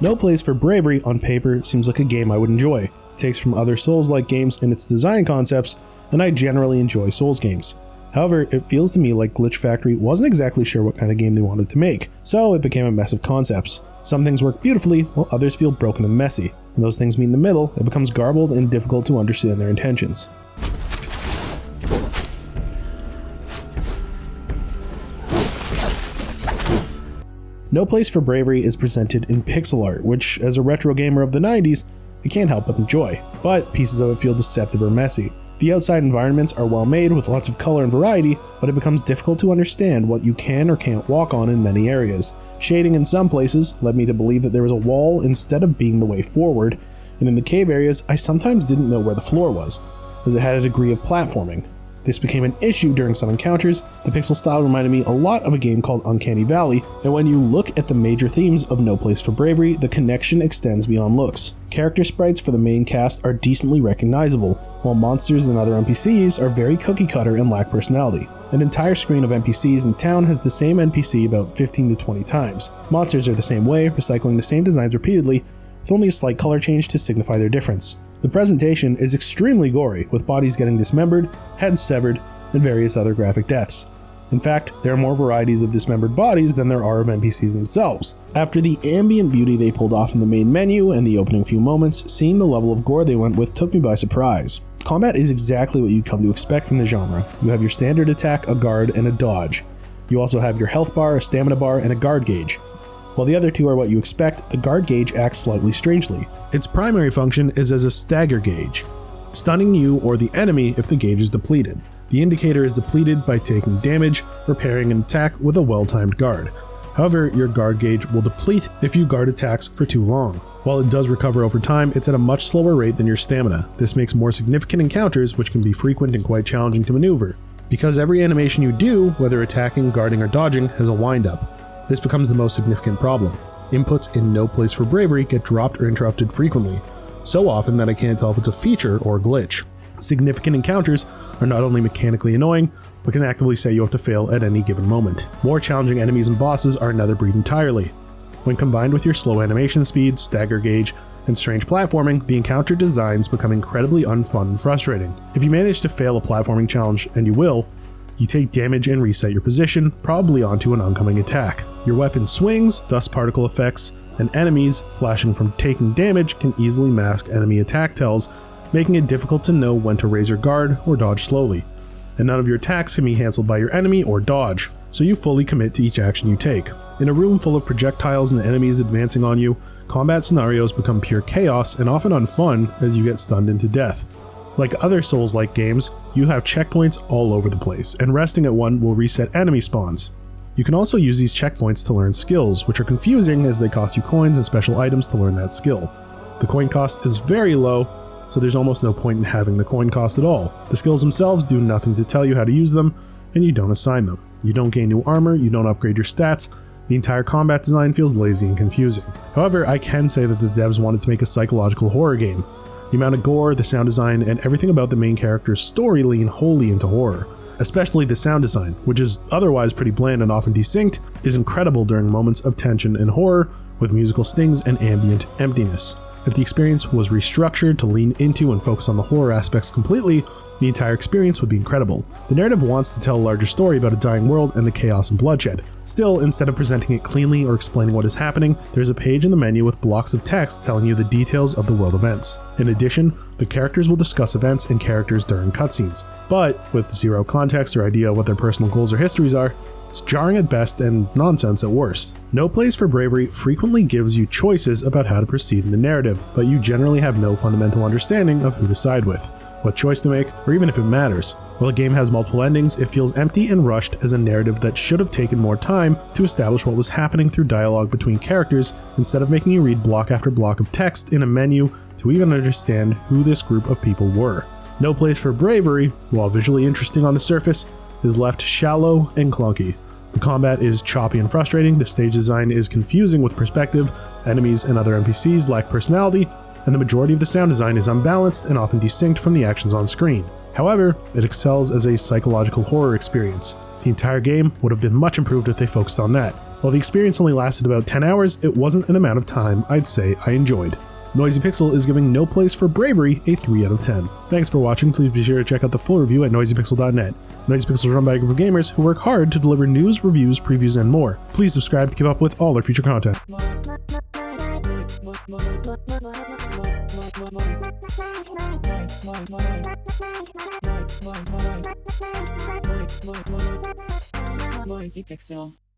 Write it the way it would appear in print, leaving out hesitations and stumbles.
No Place for Bravery on paper seems like a game I would enjoy. It takes from other Souls-like games in its design concepts, and I generally enjoy Souls games. However, it feels to me like Glitch Factory wasn't exactly sure what kind of game they wanted to make, so it became a mess of concepts. Some things work beautifully, while others feel broken and messy. When those things meet in the middle, it becomes garbled and difficult to understand their intentions. No Place for Bravery is presented in pixel art, which, as a retro gamer of the 90s, I can't help but enjoy, but pieces of it feel deceptive or messy. The outside environments are well made with lots of color and variety, but it becomes difficult to understand what you can or can't walk on in many areas. Shading in some places led me to believe that there was a wall instead of being the way forward, and in the cave areas I sometimes didn't know where the floor was, as it had a degree of platforming. This became an issue during some encounters. The pixel style reminded me a lot of a game called Uncanny Valley, and when you look at the major themes of No Place for Bravery, the connection extends beyond looks. Character sprites for the main cast are decently recognizable, while monsters and other NPCs are very cookie cutter and lack personality. An entire screen of NPCs in town has the same NPC about 15 to 20 times. Monsters are the same way, recycling the same designs repeatedly, with only a slight color change to signify their difference. The presentation is extremely gory, with bodies getting dismembered, heads severed, and various other graphic deaths. In fact, there are more varieties of dismembered bodies than there are of NPCs themselves. After the ambient beauty they pulled off in the main menu and the opening few moments, seeing the level of gore they went with took me by surprise. Combat is exactly what you'd come to expect from the genre. You have your standard attack, a guard, and a dodge. You also have your health bar, a stamina bar, and a guard gauge. While the other two are what you expect, the guard gauge acts slightly strangely. Its primary function is as a stagger gauge, stunning you or the enemy if the gauge is depleted. The indicator is depleted by taking damage, repairing an attack with a well-timed guard. However, your guard gauge will deplete if you guard attacks for too long. While it does recover over time, it's at a much slower rate than your stamina. This makes more significant encounters, which can be frequent and quite challenging to maneuver. Because every animation you do, whether attacking, guarding, or dodging, has a wind-up. This becomes the most significant problem. Inputs in No Place for Bravery get dropped or interrupted frequently, so often that I can't tell if it's a feature or a glitch. Significant encounters are not only mechanically annoying, but can actively set you up to fail at any given moment. More challenging enemies and bosses are another breed entirely. When combined with your slow animation speed, stagger gauge, and strange platforming, the encounter designs become incredibly unfun and frustrating. If you manage to fail a platforming challenge, and you will, you take damage and reset your position, probably onto an oncoming attack. Your weapon swings, dust particle effects, and enemies flashing from taking damage can easily mask enemy attack tells, making it difficult to know when to raise your guard or dodge slowly. And none of your attacks can be cancelled by your enemy or dodge, so you fully commit to each action you take. In a room full of projectiles and enemies advancing on you, combat scenarios become pure chaos and often unfun as you get stunned into death. Like other Souls-like games, you have checkpoints all over the place, and resting at one will reset enemy spawns. You can also use these checkpoints to learn skills, which are confusing as they cost you coins and special items to learn that skill. The coin cost is very low, so there's almost no point in having the coin cost at all. The skills themselves do nothing to tell you how to use them, and you don't assign them. You don't gain new armor, you don't upgrade your stats. The entire combat design feels lazy and confusing. However, I can say that the devs wanted to make a psychological horror game. The amount of gore, the sound design, and everything about the main character's story lean wholly into horror. Especially the sound design, which is otherwise pretty bland and often desynced, is incredible during moments of tension and horror, with musical stings and ambient emptiness. If the experience was restructured to lean into and focus on the horror aspects completely, the entire experience would be incredible. The narrative wants to tell a larger story about a dying world and the chaos and bloodshed. Still, instead of presenting it cleanly or explaining what is happening, there's a page in the menu with blocks of text telling you the details of the world events. In addition, the characters will discuss events and characters during cutscenes. But, with zero context or idea of what their personal goals or histories are, it's jarring at best and nonsense at worst. No Place for Bravery frequently gives you choices about how to proceed in the narrative, but you generally have no fundamental understanding of who to side with, what choice to make, or even if it matters. While the game has multiple endings, it feels empty and rushed as a narrative that should have taken more time to establish what was happening through dialogue between characters, instead of making you read block after block of text in a menu to even understand who this group of people were. No Place for Bravery, while visually interesting on the surface, is left shallow and clunky. The combat is choppy and frustrating, the stage design is confusing with perspective, enemies and other NPCs lack personality, and the majority of the sound design is unbalanced and often desynced from the actions on screen. However, it excels as a psychological horror experience. The entire game would have been much improved if they focused on that. While the experience only lasted about 10 hours, it wasn't an amount of time I'd say I enjoyed. Noisy Pixel is giving No Place for Bravery a 3 out of 10. Thanks for watching. Please be sure to check out the full review at noisypixel.net. Noisy Pixel is run by a group of gamers who work hard to deliver news, reviews, previews, and more. Please subscribe to keep up with all our future content. Noisy Pixel.